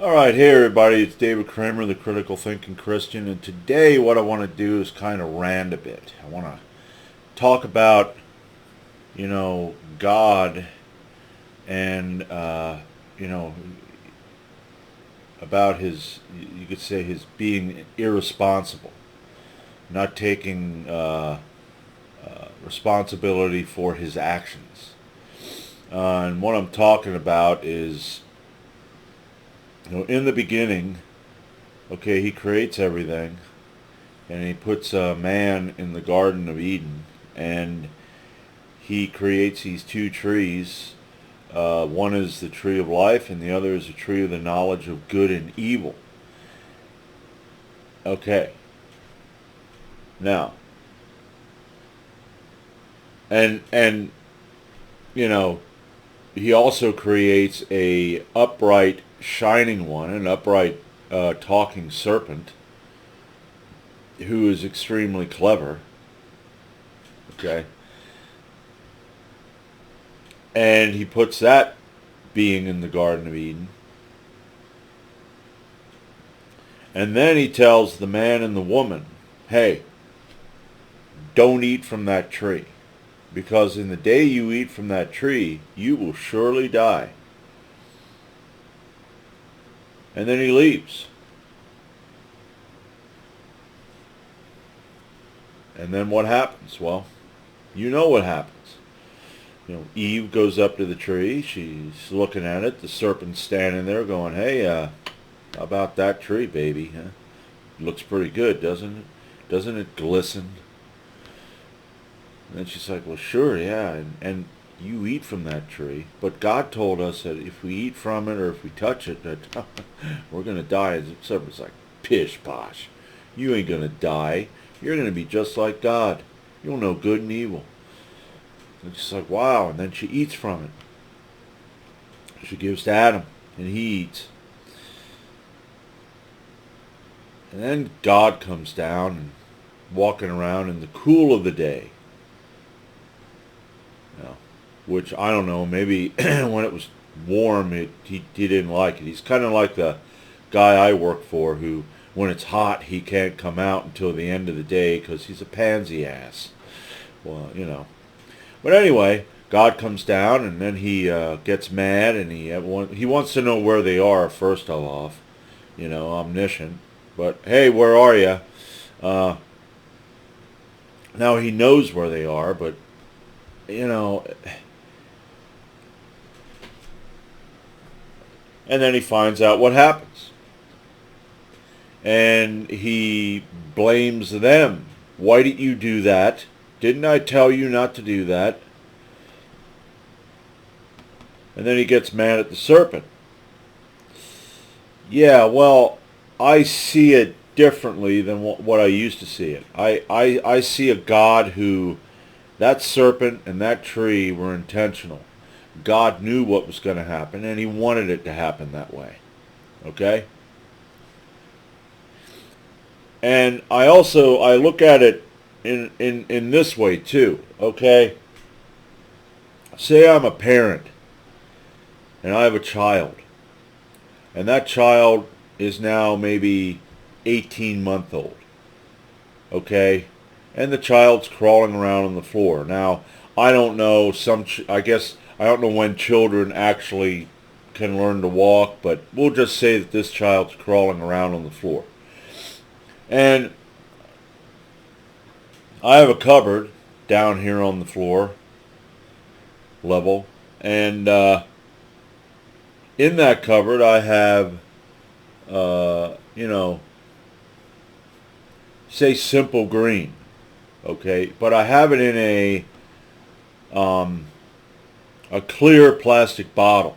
All right, hey everybody, it's David Kramer, the Critical Thinking Christian, and today what I want to do is kind of rant a bit. I want to talk about, God and, you know, about his, you could say his being irresponsible, not taking responsibility for his actions. And what I'm talking about is, in the beginning, okay, he creates everything, and he puts a man in the Garden of Eden, and he creates these two trees. One is the tree of life, and the other is the tree of the knowledge of good and evil. Okay, now, and you know, he also creates a upright, shining one, an upright, talking serpent, who is extremely clever. Okay, and he puts that being in the Garden of Eden. And then he tells the man and the woman, hey, don't eat from that tree, because in the day you eat from that tree, you will surely die. And then he leaves. And then what happens? Well, you know what happens. Eve goes up to the tree. She's looking at it. The serpent's standing there going, hey, how about that tree, baby? Huh? Looks pretty good, doesn't it? Doesn't it glisten? And then she's like, well, sure, yeah. And you eat from that tree. But God told us that if we eat from it or if we touch it, that we're going to die. And the serpent's like, pish posh. You ain't going to die. You're going to be just like God. You'll know good and evil. And she's like, wow. And then she eats from it. She gives to Adam, and he eats. And then God comes down and walking around in the cool of the day. Which, I don't know, maybe when it was warm, he didn't like it. He's kind of like the guy I work for who, when it's hot, he can't come out until the end of the day because he's a pansy ass. Well. But anyway, God comes down, and then he gets mad, and he wants to know where they are, first of all. Omniscient. But, hey, where are you? Now he knows where they are, but, and then he finds out what happens. And he blames them. Why did you do that? Didn't I tell you not to do that? And then he gets mad at the serpent. Yeah, well, I see it differently than what I used to see it. I see a God who, that serpent and that tree were intentional. God knew what was going to happen, and he wanted it to happen that way. Okay? And I look at it in this way too. Okay? Say I'm a parent, and I have a child, and that child is now maybe 18-month old. Okay? And the child's crawling around on the floor. Now, I don't know, I guess, I don't know when children actually can learn to walk, but we'll just say that this child's crawling around on the floor. And I have a cupboard down here on the floor level, and in that cupboard I have, say Simple Green, okay, but I have it in a clear plastic bottle.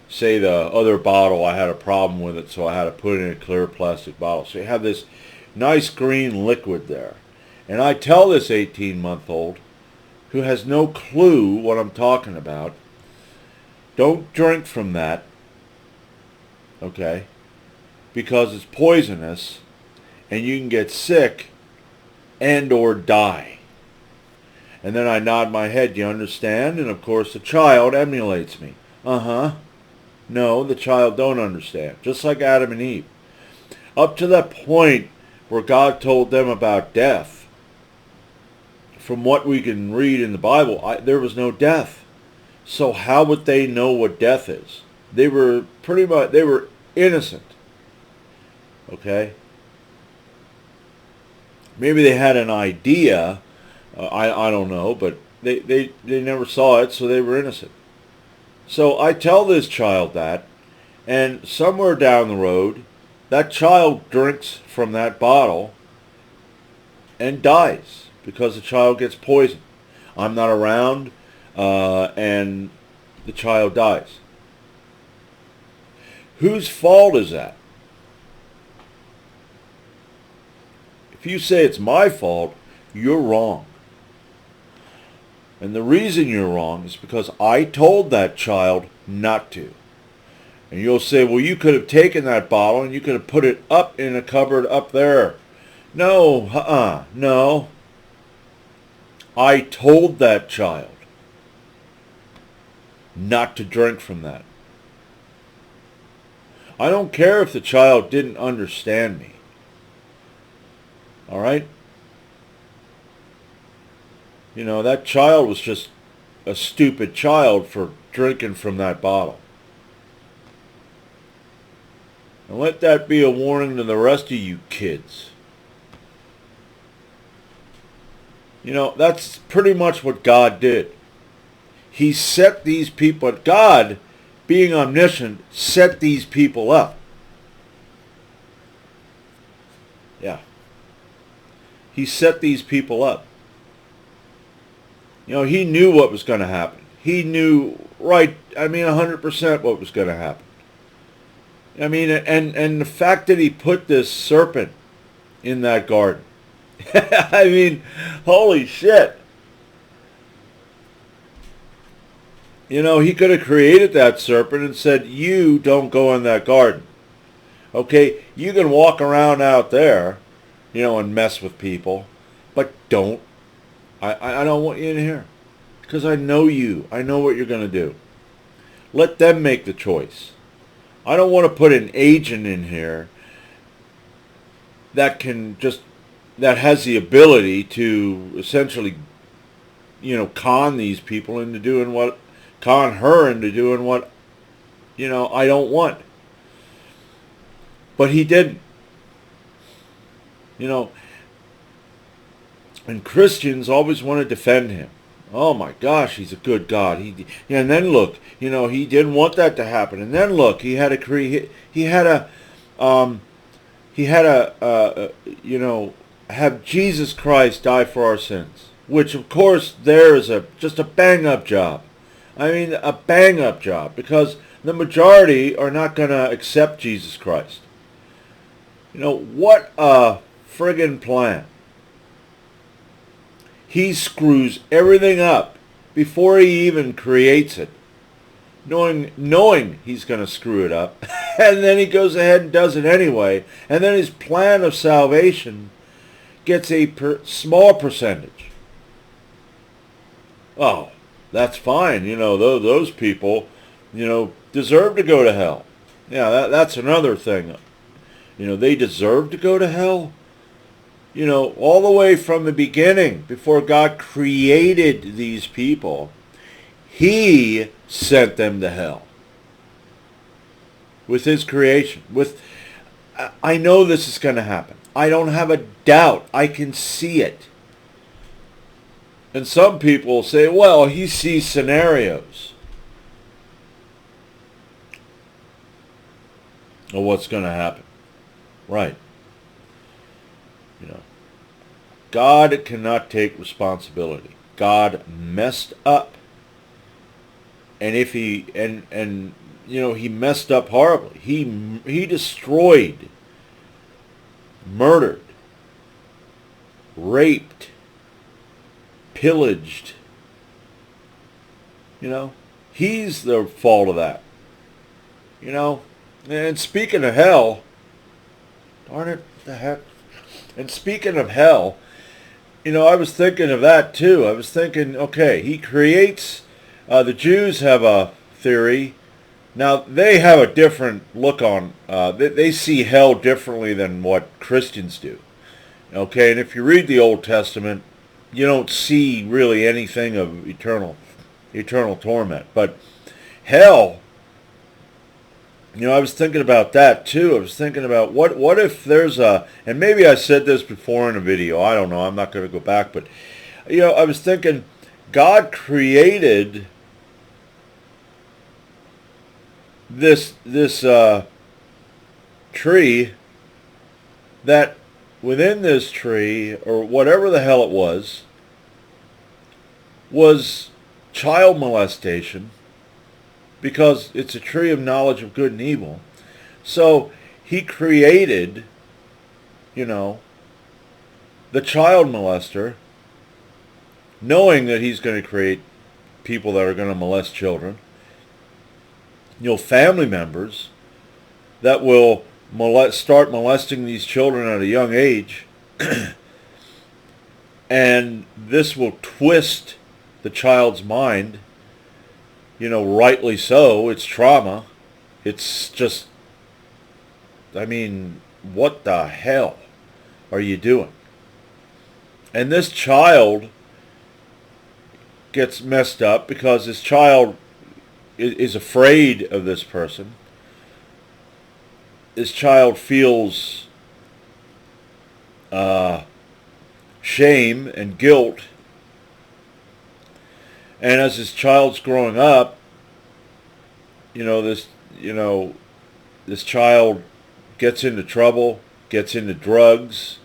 Say the other bottle, I had a problem with it, so I had to put it in a clear plastic bottle. So you have this nice green liquid there. And I tell this 18-month-old, who has no clue what I'm talking about, don't drink from that, okay, because it's poisonous, and you can get sick and or die. And then I nod my head, you understand? And of course the child emulates me. Uh-huh. No, the child don't understand. Just like Adam and Eve. Up to that point where God told them about death, from what we can read in the Bible, there was no death. So how would they know what death is? They were innocent. Okay? Maybe they had an idea, I don't know, but they never saw it, so they were innocent. So I tell this child that, and somewhere down the road, that child drinks from that bottle and dies because the child gets poisoned. I'm not around, and the child dies. Whose fault is that? If you say it's my fault, you're wrong. And the reason you're wrong is because I told that child not to. And you'll say, well, you could have taken that bottle and you could have put it up in a cupboard up there. No, no. I told that child not to drink from that. I don't care if the child didn't understand me. All right? You know, that child was just a stupid child for drinking from that bottle. And let that be a warning to the rest of you kids. You know, that's pretty much what God did. He set these people, God, being omniscient, set these people up. Yeah. He set these people up. You know, he knew what was going to happen. He knew, 100% what was going to happen. I mean, and the fact that he put this serpent in that garden. I mean, holy shit. You know, he could have created that serpent and said, you don't go in that garden. Okay, you can walk around out there, you know, and mess with people, but don't. I don't want you in here because I know you. I know what you're going to do. Let them make the choice. I don't want to put an agent in here that has the ability to essentially, you know, con her into doing what, you know, I don't want. But he didn't. You know, and Christians always want to defend him. Oh my gosh, he's a good God. And then look, you know, he didn't want that to happen. And then look, he had to you know, have Jesus Christ die for our sins, which of course there is just a bang up job. I mean, a bang up job, because the majority are not going to accept Jesus Christ. You know, what a friggin' plan. He screws everything up before he even creates it, knowing he's going to screw it up, and then he goes ahead and does it anyway, and then his plan of salvation gets a small percentage. Oh, that's fine. You know, those people, you know, deserve to go to hell. Yeah, that's another thing. You know, they deserve to go to hell. You know, all the way from the beginning, before God created these people, he sent them to hell with his creation. I know this is going to happen. I don't have a doubt. I can see it. And some people say, well, he sees scenarios of what's going to happen. Right. You know, God cannot take responsibility. God messed up. And if he he messed up horribly. He destroyed, murdered, raped, pillaged. You know, he's the fault of that. You know, and speaking of hell, darn it, what the heck? And speaking of hell, you know, I was thinking of that too. I was thinking, okay, he creates, the Jews have a theory Now, they have a different look on, they see hell differently than what Christians do. Okay, and if you read the Old Testament, you don't see really anything of eternal torment. But hell, I was thinking about that too. I was thinking about what if there's and maybe I said this before in a video. I don't know. I'm not going to go back, but I was thinking God created this tree, that within this tree, or whatever the hell it was child molestation, because it's a tree of knowledge of good and evil. So he created, the child molester, knowing that he's going to create people that are going to molest children. Family members that will start molesting these children at a young age, and this will twist the child's mind, rightly so. It's trauma. It's just, what the hell are you doing? And this child gets messed up because this child is afraid of this person. This child feels shame and guilt. And as this child's growing up, this child gets into trouble, gets into drugs,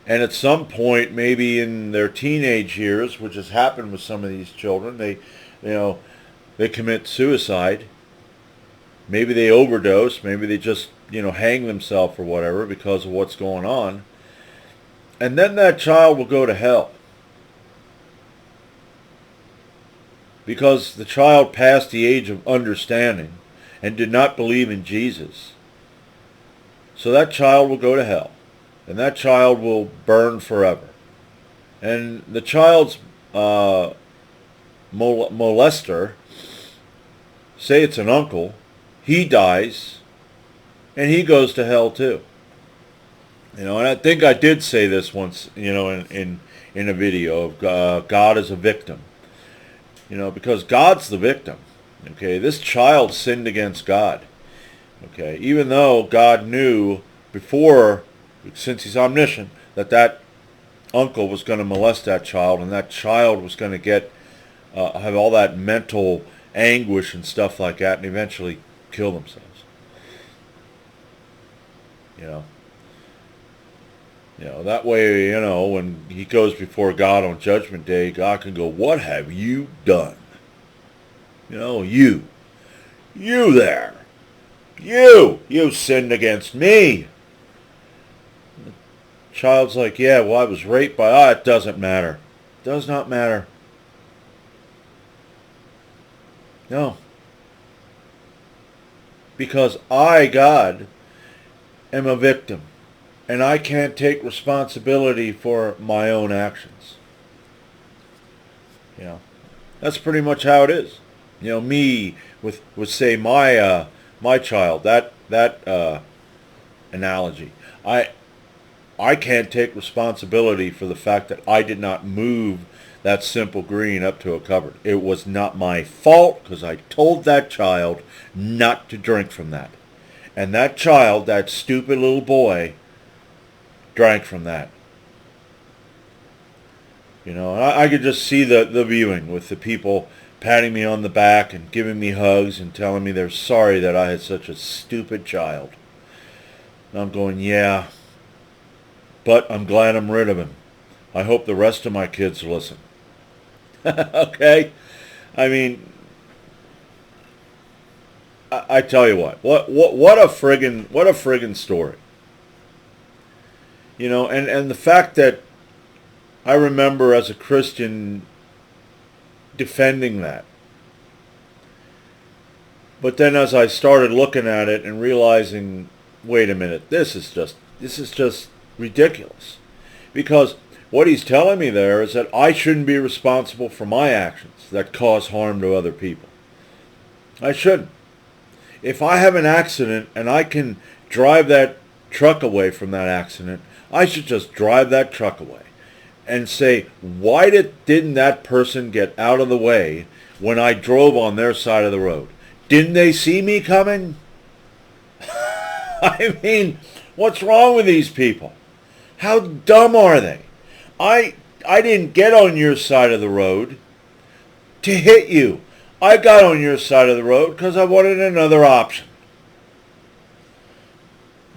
and at some point, maybe in their teenage years, which has happened with some of these children, they commit suicide. Maybe they overdose. Maybe they just, hang themselves or whatever because of what's going on. And then that child will go to hell. Because the child passed the age of understanding and did not believe in Jesus. So that child will go to hell. And that child will burn forever. And the child's molester, say it's an uncle, he dies, and he goes to hell too. And I think I did say this once, in a video of God as a victim. Because God's the victim. Okay, this child sinned against God. Okay, even though God knew before, since he's omniscient, that uncle was going to molest that child, and that child was going to get have all that mental anguish and stuff like that, and eventually kill themselves. That way, when he goes before God on Judgment Day, God can go, "What have you done? You there. You sinned against me." The child's like, "Yeah, well, I was raped by," it doesn't matter. Does not matter. No. Because I, God, am a victim. And I can't take responsibility for my own actions. That's pretty much how it is. Me with say my child, that analogy. I can't take responsibility for the fact that I did not move that Simple Green up to a cupboard. It was not my fault because I told that child not to drink from that. And that child, that stupid little boy, drank from that. And I could just see the viewing with the people patting me on the back and giving me hugs and telling me they're sorry that I had such a stupid child. And I'm going, yeah, but I'm glad I'm rid of him. I hope the rest of my kids listen. Okay? I tell you what a friggin' story. And the fact that I remember as a Christian defending that. But then as I started looking at it and realizing, wait a minute, this is just ridiculous. Because what he's telling me there is that I shouldn't be responsible for my actions that cause harm to other people. I shouldn't. If I have an accident and I can drive that truck away from that accident, I should just drive that truck away and say, why didn't that person get out of the way when I drove on their side of the road? Didn't they see me coming? I mean, what's wrong with these people? How dumb are they? I didn't get on your side of the road to hit you. I got on your side of the road because I wanted another option.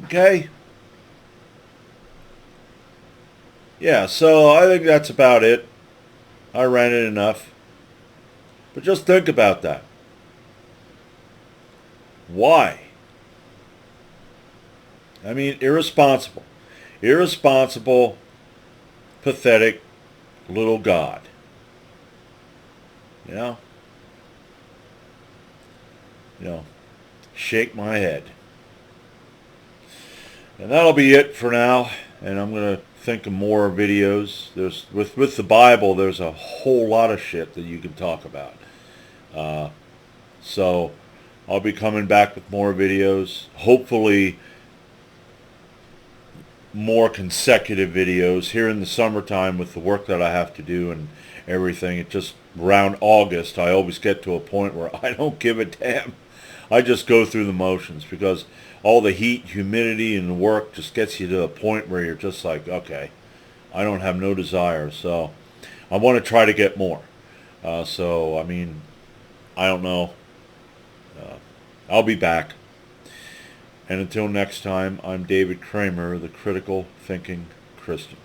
Okay? Yeah, so I think that's about it. I ranted enough. But just think about that. Why? I mean, irresponsible. Irresponsible, pathetic little God. You know? Shake my head. And that'll be it for now. And I'm going to think of more videos. There's with the Bible, there's a whole lot of shit that you can talk about. So I'll be coming back with more videos. Hopefully more consecutive videos here in the summertime with the work that I have to do and everything. It just around August, I always get to a point where I don't give a damn. I just go through the motions because all the heat, humidity, and work just gets you to a point where you're just like, okay, I don't have no desire. So I want to try to get more. So, I mean, I don't know. I'll be back. And until next time, I'm David Kramer, the Critical Thinking Christian.